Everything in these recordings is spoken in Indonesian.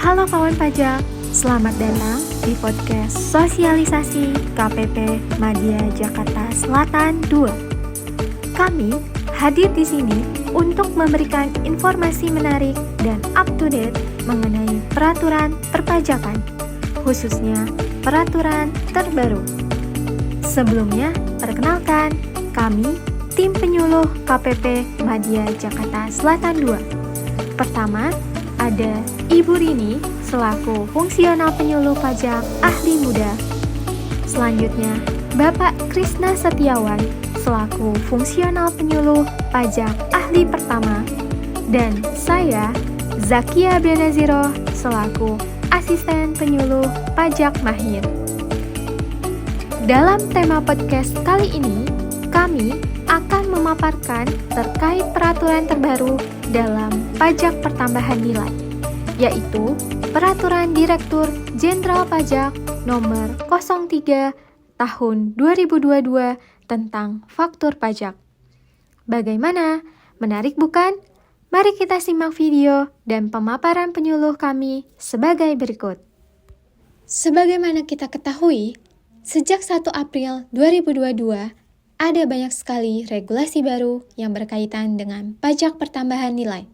Halo kawan pajak, selamat datang di podcast Sosialisasi KPP Madya Jakarta Selatan 2. Kami hadir di sini untuk memberikan informasi menarik dan up to date mengenai peraturan perpajakan, khususnya peraturan terbaru. Sebelumnya, perkenalkan, kami tim penyuluh KPP Madya Jakarta Selatan 2. Pertama, ada Ibu Rini selaku fungsional penyuluh pajak ahli muda. Selanjutnya, Bapak Krisna Setiawan selaku fungsional penyuluh pajak ahli pertama. Dan saya, Zakia Benaziro selaku asisten penyuluh pajak mahir. Dalam tema podcast kali ini, kami akan memaparkan terkait peraturan terbaru dalam pajak pertambahan nilai, yaitu Peraturan Direktur Jenderal Pajak Nomor 03 Tahun 2022 tentang faktur pajak. Bagaimana? Menarik bukan? Mari kita simak video dan pemaparan penyuluh kami sebagai berikut. Sebagaimana kita ketahui, sejak 1 April 2022, ada banyak sekali regulasi baru yang berkaitan dengan pajak pertambahan nilai.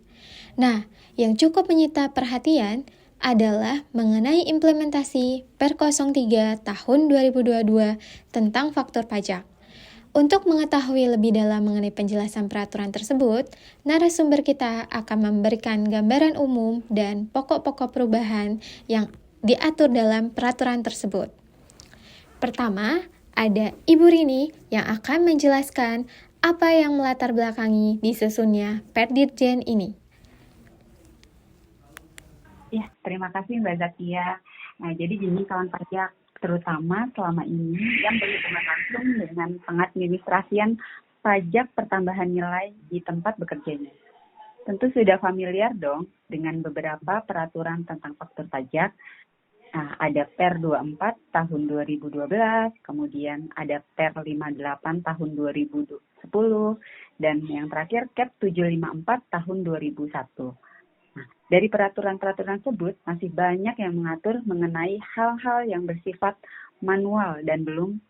Nah, yang cukup menyita perhatian adalah mengenai implementasi Per 03 tahun 2022 tentang faktur pajak. Untuk mengetahui lebih dalam mengenai penjelasan peraturan tersebut, narasumber kita akan memberikan gambaran umum dan pokok-pokok perubahan yang diatur dalam peraturan tersebut. Pertama, ada Ibu Rini yang akan menjelaskan apa yang melatar belakangi disusunnya Perdirjen ini. Ya, terima kasih Mbak Zakia. Nah, jadi gini kawan pajak, terutama selama ini yang berhubungan langsung dengan pengadministrasian pajak pertambahan nilai di tempat bekerjanya. Tentu sudah familiar dong dengan beberapa peraturan tentang faktur pajak. Nah, ada Per 24 tahun 2012, kemudian ada Per 58 tahun 2010, dan yang terakhir Cap 754 tahun 2001. Nah, dari peraturan-peraturan tersebut masih banyak yang mengatur mengenai hal-hal yang bersifat manual dan belum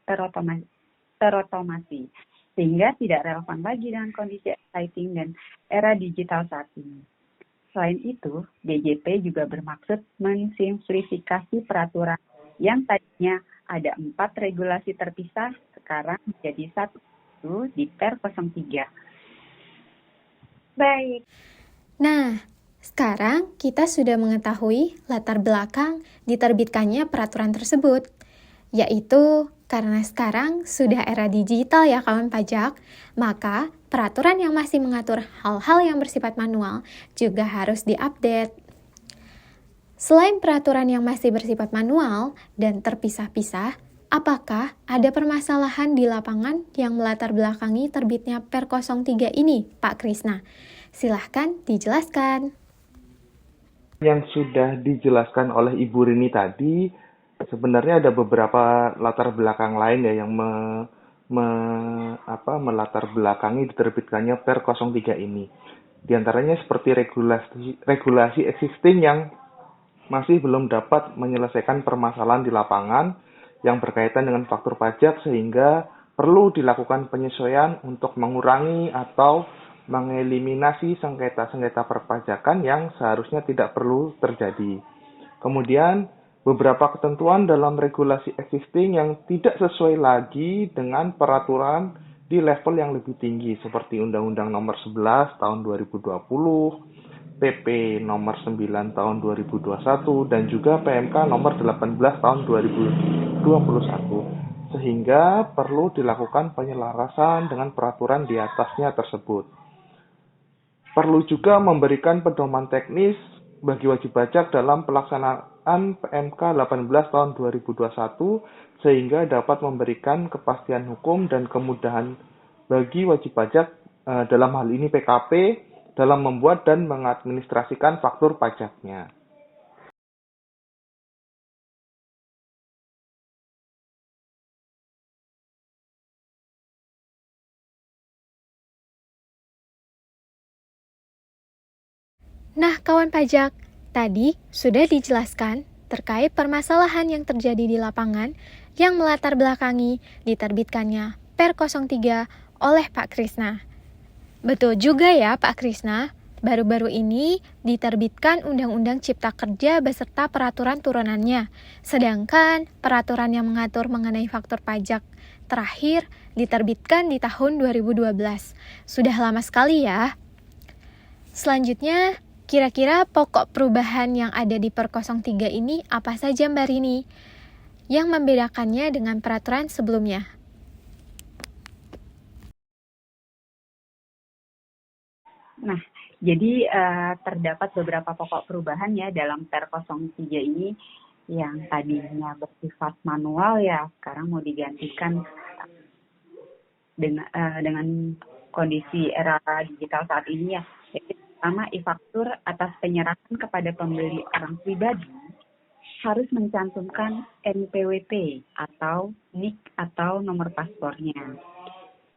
terotomasi, sehingga tidak relevan lagi dengan kondisi exciting dan era digital saat ini. Selain itu, DJP juga bermaksud mensimplifikasi peraturan yang tadinya ada 4 regulasi terpisah, sekarang menjadi 1 di Per 03. Baik. Nah, sekarang kita sudah mengetahui latar belakang diterbitkannya peraturan tersebut, yaitu karena sekarang sudah era digital ya kawan pajak, maka peraturan yang masih mengatur hal-hal yang bersifat manual juga harus diupdate. Selain peraturan yang masih bersifat manual dan terpisah-pisah, apakah ada permasalahan di lapangan yang melatar belakangi terbitnya Per 03 ini, Pak Krisna? Silahkan dijelaskan. Yang sudah dijelaskan oleh Ibu Rini tadi, sebenarnya ada beberapa latar belakang lain ya yang melatar belakangi diterbitkannya Per 03 ini. Di antaranya seperti regulasi existing yang masih belum dapat menyelesaikan permasalahan di lapangan yang berkaitan dengan faktur pajak, sehingga perlu dilakukan penyesuaian untuk mengurangi atau mengeliminasi sengketa-sengketa perpajakan yang seharusnya tidak perlu terjadi. Kemudian, beberapa ketentuan dalam regulasi existing yang tidak sesuai lagi dengan peraturan di level yang lebih tinggi, seperti Undang-Undang Nomor 11 Tahun 2020, PP Nomor 9 Tahun 2021, dan juga PMK Nomor 18 Tahun 2021, sehingga perlu dilakukan penyelarasan dengan peraturan di atasnya tersebut. Perlu juga memberikan pedoman teknis bagi wajib pajak dalam pelaksanaan PMK 18 tahun 2021 sehingga dapat memberikan kepastian hukum dan kemudahan bagi wajib pajak dalam hal ini PKP dalam membuat dan mengadministrasikan faktur pajaknya. Nah, kawan pajak, Tadi sudah dijelaskan terkait permasalahan yang terjadi di lapangan yang melatar belakangi diterbitkannya Per 03 oleh Pak Krisna. Betul juga ya Pak Krisna, baru-baru ini diterbitkan Undang-Undang Cipta Kerja beserta peraturan turunannya, sedangkan peraturan yang mengatur mengenai faktur pajak terakhir diterbitkan di tahun 2012. Sudah lama sekali ya. Selanjutnya, kira-kira pokok perubahan yang ada di Per 03 ini apa saja Mbak Rini? Yang membedakannya dengan peraturan sebelumnya? Nah, jadi terdapat beberapa pokok perubahan ya dalam Per 03 ini yang tadinya bersifat manual ya sekarang mau digantikan dengan kondisi era digital saat ini ya. Jadi pertama, e-faktur atas penyerahan kepada pembeli orang pribadi harus mencantumkan NPWP atau NIK atau nomor paspornya.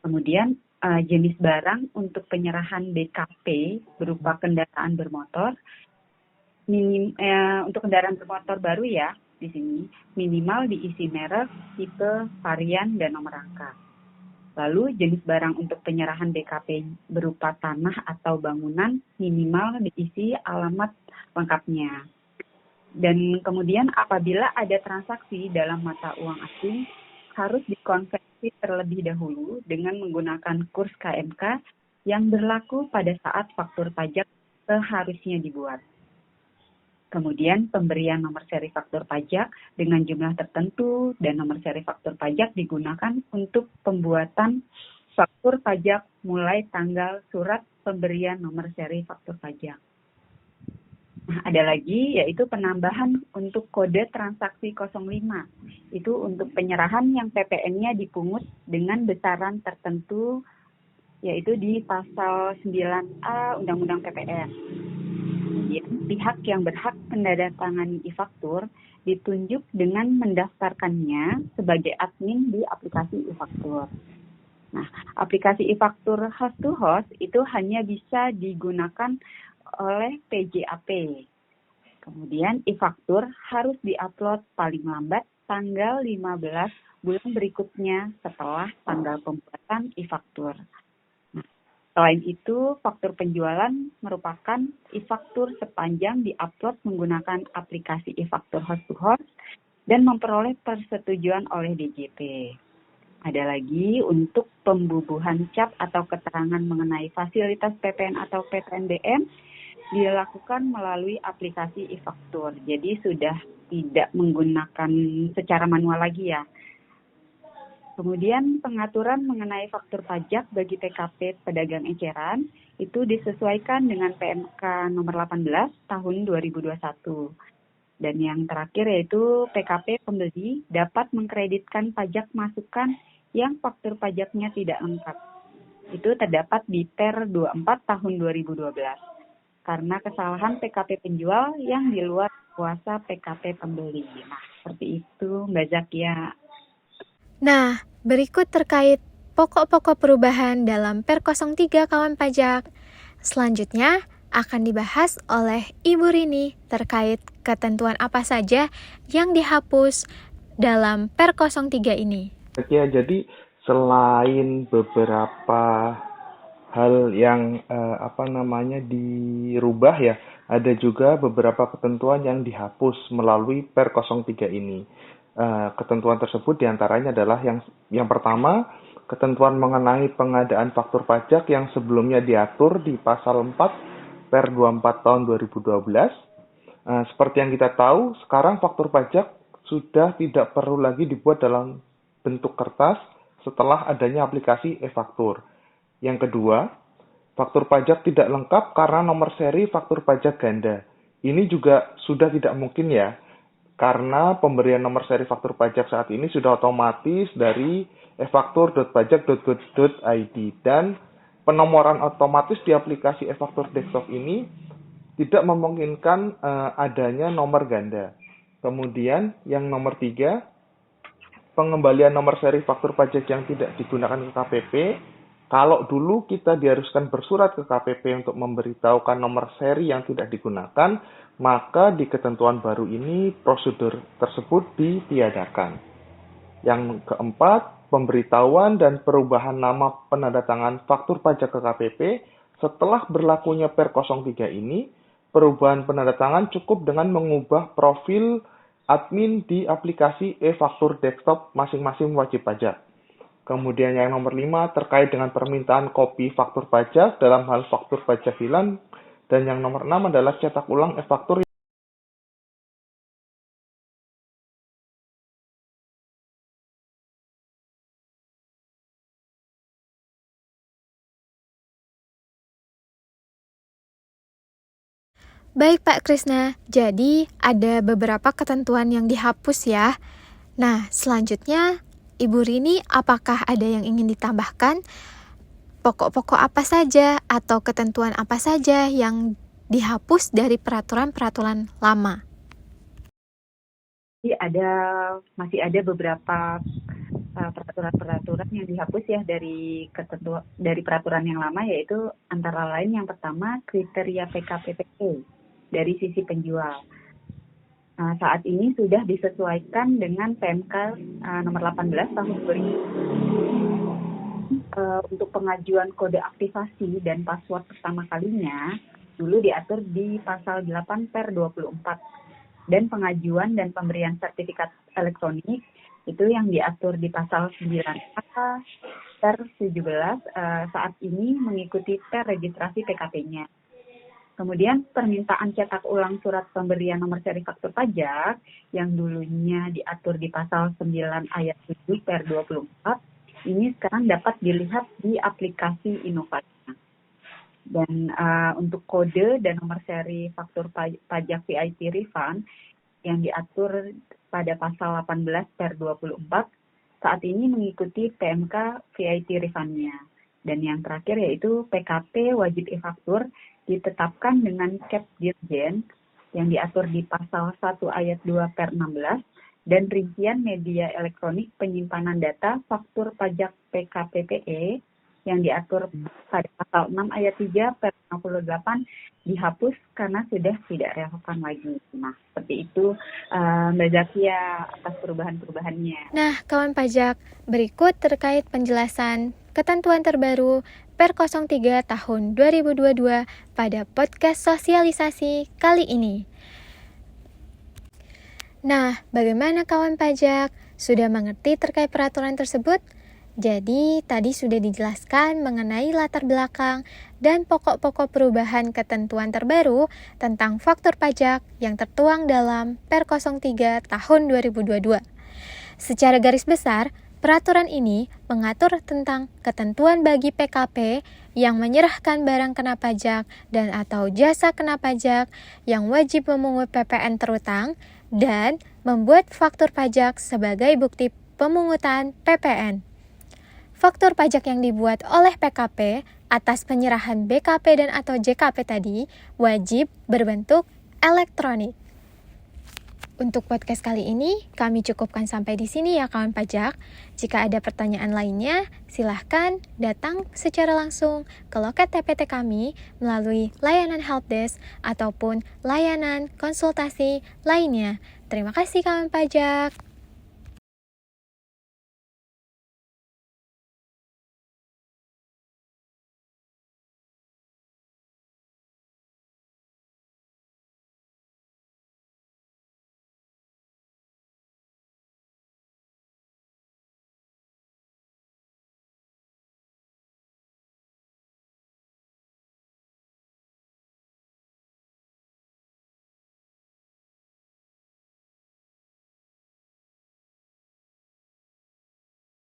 Kemudian jenis barang untuk penyerahan BKP berupa kendaraan bermotor, untuk kendaraan bermotor baru ya di sini minimal diisi merek, tipe, varian, dan nomor rangka. Lalu jenis barang untuk penyerahan BKP berupa tanah atau bangunan minimal diisi alamat lengkapnya. Dan kemudian apabila ada transaksi dalam mata uang asing harus dikonversi terlebih dahulu dengan menggunakan kurs KMK yang berlaku pada saat faktur pajak seharusnya dibuat. Kemudian pemberian nomor seri faktur pajak dengan jumlah tertentu dan nomor seri faktur pajak digunakan untuk pembuatan faktur pajak mulai tanggal surat pemberian nomor seri faktur pajak. Nah, ada lagi yaitu penambahan untuk kode transaksi 05. Itu untuk penyerahan yang PPN-nya dipungut dengan besaran tertentu yaitu di pasal 9A Undang-Undang PPN. Kemudian pihak yang berhak menandatangani e-faktur ditunjuk dengan mendaftarkannya sebagai admin di aplikasi e-faktur. Nah, aplikasi e-faktur host to host itu hanya bisa digunakan oleh PJAP. Kemudian e-faktur harus diupload paling lambat tanggal 15 bulan berikutnya setelah tanggal pembuatan e-faktur. Nah, selain itu, faktur penjualan merupakan e-faktur sepanjang diupload menggunakan aplikasi e-faktur host to host dan memperoleh persetujuan oleh DJP. Ada lagi untuk pembubuhan cap atau keterangan mengenai fasilitas PPN atau PPNBM dilakukan melalui aplikasi e-faktur. Jadi sudah tidak menggunakan secara manual lagi ya. Kemudian pengaturan mengenai faktur pajak bagi PKP pedagang eceran itu disesuaikan dengan PMK nomor 18 tahun 2021. Dan yang terakhir yaitu PKP pembeli dapat mengkreditkan pajak masukan yang faktur pajaknya tidak lengkap. Itu terdapat di Per 24 tahun 2012. Karena kesalahan PKP penjual yang di luar kuasa PKP pembeli. Nah, seperti itu Mbak Zakia. Nah, berikut terkait pokok-pokok perubahan dalam Per 03 kawan pajak. Selanjutnya akan dibahas oleh Ibu Rini terkait ketentuan apa saja yang dihapus dalam Per 03 ini. Ya, jadi selain beberapa hal yang dirubah ya, ada juga beberapa ketentuan yang dihapus melalui Per 03 ini. Ketentuan tersebut diantaranya adalah yang pertama, ketentuan mengenai pengadaan faktur pajak yang sebelumnya diatur di pasal 4 Per 24 tahun 2012. Seperti yang kita tahu, sekarang faktur pajak sudah tidak perlu lagi dibuat dalam bentuk kertas setelah adanya aplikasi e-faktur. Yang kedua, faktur pajak tidak lengkap karena nomor seri faktur pajak ganda. Ini juga sudah tidak mungkin ya, karena pemberian nomor seri faktur pajak saat ini sudah otomatis dari e-faktur.pajak.go.id dan penomoran otomatis di aplikasi e-faktur desktop ini tidak memungkinkan adanya nomor ganda. Kemudian yang nomor 3, pengembalian nomor seri faktur pajak yang tidak digunakan ke KPP. Kalau dulu kita diharuskan bersurat ke KPP untuk memberitahukan nomor seri yang tidak digunakan, maka di ketentuan baru ini prosedur tersebut ditiadakan. Yang keempat, pemberitahuan dan perubahan nama penandatangan faktur pajak ke KPP. Setelah berlakunya Per 03 ini, perubahan penandatangan cukup dengan mengubah profil admin di aplikasi e-faktur desktop masing-masing wajib pajak. Kemudian yang nomor 5 terkait dengan permintaan kopi faktur pajak dalam hal faktur pajak hilang. Dan yang nomor 6 adalah cetak ulang e-faktur. Baik Pak Krisna, jadi ada beberapa ketentuan yang dihapus ya. Nah, selanjutnya Ibu Rini apakah ada yang ingin ditambahkan? Pokok-pokok apa saja atau ketentuan apa saja yang dihapus dari peraturan-peraturan lama? Masih ada beberapa peraturan-peraturan yang dihapus ya dari peraturan yang lama, yaitu antara lain yang pertama kriteria PKPPE dari sisi penjual. Saat ini sudah disesuaikan dengan PMK nomor 18 tahun 2000. Untuk pengajuan kode aktivasi dan password pertama kalinya dulu diatur di pasal 8 Per 24, dan pengajuan dan pemberian sertifikat elektronik itu yang diatur di pasal 9A Per 17 saat ini mengikuti Per registrasi PKP-nya. Kemudian permintaan cetak ulang surat pemberian nomor seri faktur pajak yang dulunya diatur di pasal 9 ayat 7 Per 24 ini sekarang dapat dilihat di aplikasi Inovasi. Dan untuk kode dan nomor seri faktur pajak VIP refund yang diatur pada pasal 18 Per 24 saat ini mengikuti PMK VIP refund-nya. Dan yang terakhir yaitu PKP wajib e-faktur ditetapkan dengan cap dirjen yang diatur di pasal 1 ayat 2 Per 16 dan rincian media elektronik penyimpanan data faktur pajak PKPPE yang diatur pada pasal 6 ayat 3 Per 58 dihapus karena sudah tidak relevan lagi. Nah, seperti itu Mbak Zakia atas perubahan-perubahannya. Nah, kawan pajak, berikut terkait penjelasan ketentuan terbaru Per 03 tahun 2022 pada podcast sosialisasi kali ini. Nah, bagaimana kawan pajak? Sudah mengerti terkait peraturan tersebut? Jadi, tadi sudah dijelaskan mengenai latar belakang dan pokok-pokok perubahan ketentuan terbaru tentang faktur pajak yang tertuang dalam Per 03 tahun 2022. Secara garis besar, peraturan ini mengatur tentang ketentuan bagi PKP yang menyerahkan barang kena pajak dan atau jasa kena pajak yang wajib memungut PPN terutang dan membuat faktur pajak sebagai bukti pemungutan PPN. Faktur pajak yang dibuat oleh PKP atas penyerahan BKP dan atau JKP tadi wajib berbentuk elektronik. Untuk podcast kali ini, kami cukupkan sampai di sini ya kawan pajak. Jika ada pertanyaan lainnya, silahkan datang secara langsung ke loket TPT kami melalui layanan helpdesk ataupun layanan konsultasi lainnya. Terima kasih kawan pajak.